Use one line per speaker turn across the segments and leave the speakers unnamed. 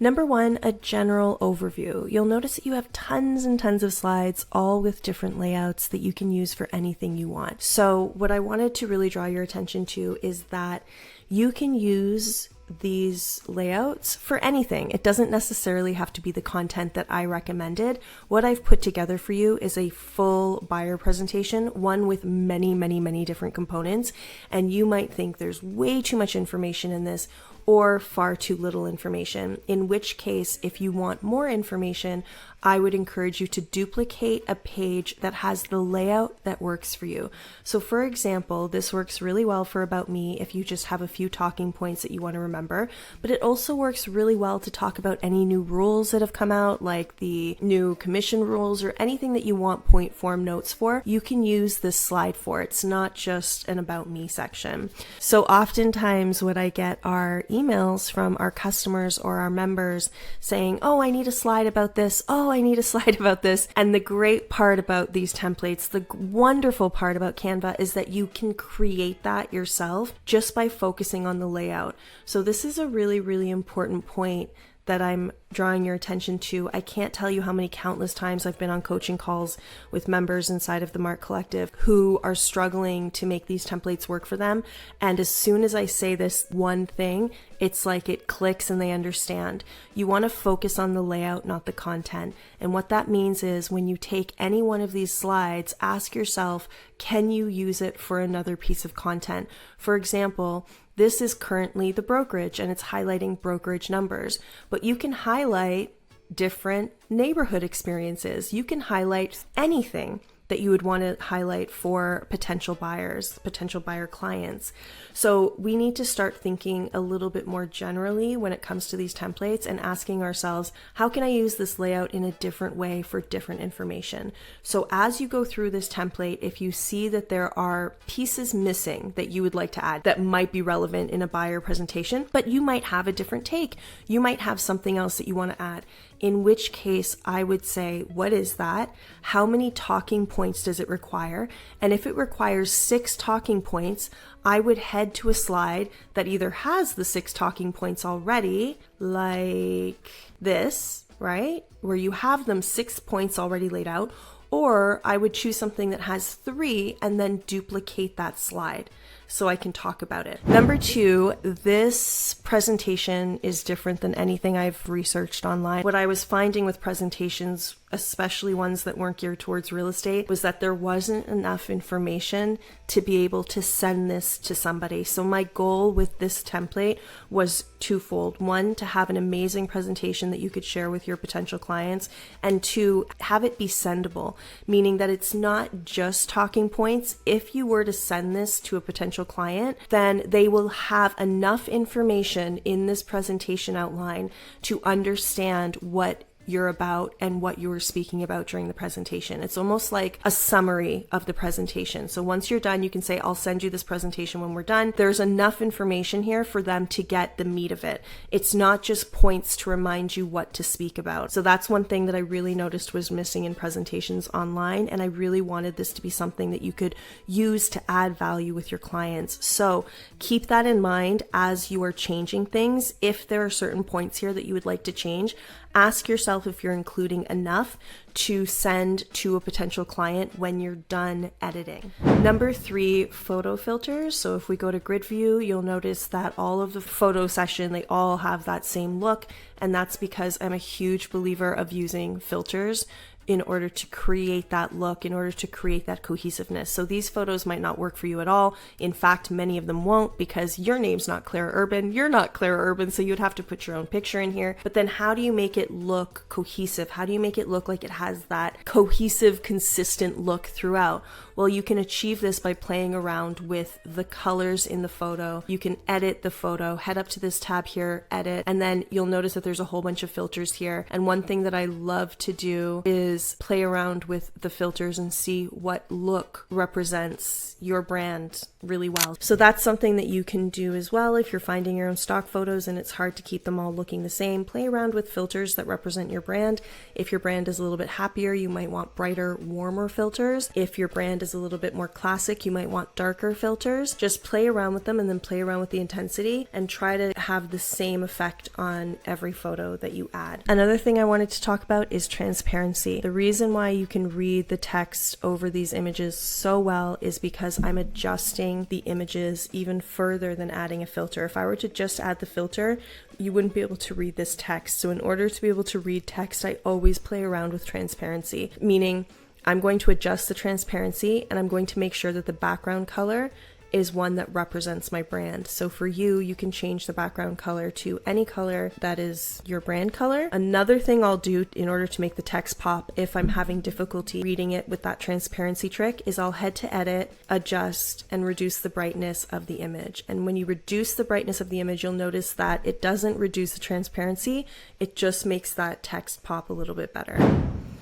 Number one, a general overview. You'll notice that you have tons and tons of slides, all with different layouts that you can use for anything you want. So what I wanted to really draw your attention to is that you can use these layouts for anything. It doesn't necessarily have to be the content that I recommended. What I've put together for you is a full buyer presentation, one with many, many, many different components. And you might think there's way too much information in this or far too little information, in which case, if you want more information, I would encourage you to duplicate a page that has the layout that works for you. So for example, this works really well for About Me if you just have a few talking points that you want to remember, but it also works really well to talk about any new rules that have come out, like the new commission rules or anything that you want point form notes for. You can use this slide for. It's not just an About Me section. So oftentimes what I get are emails from our customers or our members saying, oh, I need a slide about this. Oh, I need a slide about this. And the great part about these templates, the wonderful part about Canva is that you can create that yourself just by focusing on the layout. So this is a really, really important point that I'm drawing your attention to. I can't tell you how many countless times I've been on coaching calls with members inside of the Mark Collective who are struggling to make these templates work for them. And as soon as I say this one thing, it's like it clicks and they understand. You want to focus on the layout, not the content. And what that means is when you take any one of these slides, ask yourself, can you use it for another piece of content? For example, this is currently the brokerage and it's highlighting brokerage numbers, but you can highlight different neighborhood experiences. You can highlight anything that you would want to highlight for potential buyers, potential buyer clients. So we need to start thinking a little bit more generally when it comes to these templates and asking ourselves, how can I use this layout in a different way for different information? So as you go through this template, if you see that there are pieces missing that you would like to add that might be relevant in a buyer presentation, but you might have a different take, you might have something else that you want to add, in which case I would say, what is that? How many talking points does it require? And if it requires 6 talking points, I would head to a slide that either has the 6 talking points already, like this, right? Where you have them 6 points already laid out, or I would choose something that has 3 and then duplicate that slide so I can talk about it. Number 2, this presentation is different than anything I've researched online. What I was finding with presentations, especially ones that weren't geared towards real estate, was that there wasn't enough information to be able to send this to somebody. So my goal with this template was twofold. 1, to have an amazing presentation that you could share with your potential clients, and 2, have it be sendable, meaning that it's not just talking points. If you were to send this to a potential client, then they will have enough information in this presentation outline to understand what you're about and what you were speaking about during the presentation. It's almost like a summary of the presentation. So once you're done, you can say, I'll send you this presentation when we're done. There's enough information here for them to get the meat of it. It's not just points to remind you what to speak about. So that's one thing that I really noticed was missing in presentations online. And I really wanted this to be something that you could use to add value with your clients. So keep that in mind as you are changing things. If there are certain points here that you would like to change, ask yourself if you're including enough to send to a potential client when you're done editing. Number 3, photo filters. So if we go to grid view, you'll notice that all of the photo session, they all have that same look. And that's because I'm a huge believer of using filters in order to create that look, in order to create that cohesiveness. So these photos might not work for you at all. In fact, many of them won't, because your name's not Clara Urban, you're not Clara Urban, so you'd have to put your own picture in here. But then how do you make it look cohesive? How do you make it look like it has that cohesive, consistent look throughout? Well, you can achieve this by playing around with the colors in the photo. You can edit the photo, head up to this tab here, edit, and then you'll notice that there's a whole bunch of filters here. And one thing that I love to do is play around with the filters and see what look represents your brand really well. So that's something that you can do as well if you're finding your own stock photos and it's hard to keep them all looking the same. Play around with filters that represent your brand. If your brand is a little bit happier, you might want brighter, warmer filters. If your brand is a little bit more classic, you might want darker filters. Just play around with them and then play around with the intensity and try to have the same effect on every photo that you add. Another thing I wanted to talk about is transparency. The reason why you can read the text over these images so well is because I'm adjusting the images even further than adding a filter. If I were to just add the filter, you wouldn't be able to read this text. So in order to be able to read text, I always play around with transparency, meaning I'm going to adjust the transparency and I'm going to make sure that the background color is one that represents my brand. So for you, you can change the background color to any color that is your brand color. Another thing I'll do in order to make the text pop if I'm having difficulty reading it with that transparency trick is I'll head to edit, adjust, and reduce the brightness of the image. And when you reduce the brightness of the image, you'll notice that it doesn't reduce the transparency, it just makes that text pop a little bit better.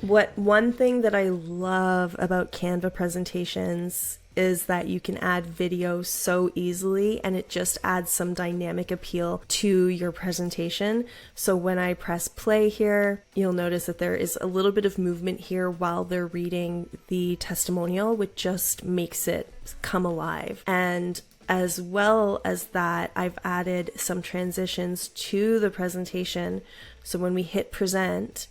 One thing that I love about Canva presentations is that you can add video so easily and it just adds some dynamic appeal to your presentation. So when I press play here, you'll notice that there is a little bit of movement here while they're reading the testimonial, which just makes it come alive. And as well as that, I've added some transitions to the presentation. So when we hit present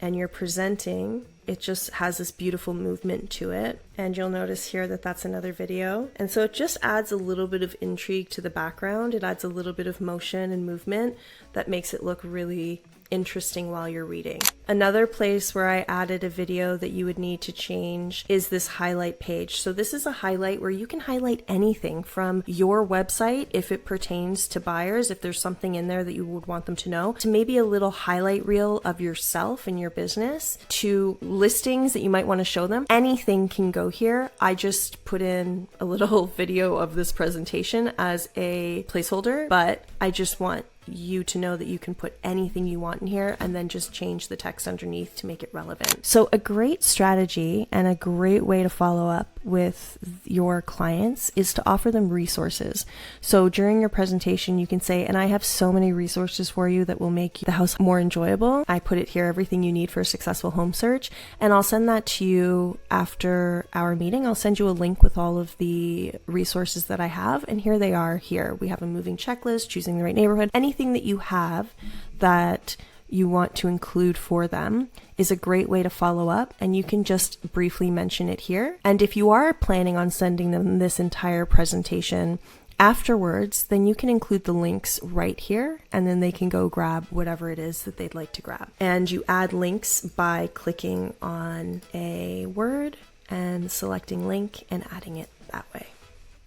and you're presenting, it just has this beautiful movement to it. And you'll notice here that that's another video. And so it just adds a little bit of intrigue to the background. It adds a little bit of motion and movement that makes it look really interesting while you're reading. Another place where I added a video that you would need to change is this highlight page. So this is a highlight where you can highlight anything from your website if it pertains to buyers, if there's something in there that you would want them to know, to maybe a little highlight reel of yourself and your business, to listings that you might want to show them. Anything can go here. I just put in a little video of this presentation as a placeholder, but I just want you to know that you can put anything you want in here and then just change the text underneath to make it relevant. So a great strategy and a great way to follow up with your clients is to offer them resources. So during your presentation, you can say, and I have so many resources for you that will make the house more enjoyable. I put it here, everything you need for a successful home search. And I'll send that to you after our meeting. I'll send you a link with all of the resources that I have. And here they are here. We have a moving checklist, choosing the right neighborhood, anything that you have that you want to include for them is a great way to follow up, and you can just briefly mention it here. And if you are planning on sending them this entire presentation afterwards, then you can include the links right here, and then they can go grab whatever it is that they'd like to grab. And you add links by clicking on a word and selecting link and adding it that way.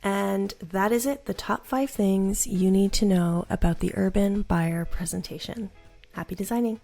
And that is it, the top 5 things you need to know about the urban buyer presentation. Happy designing!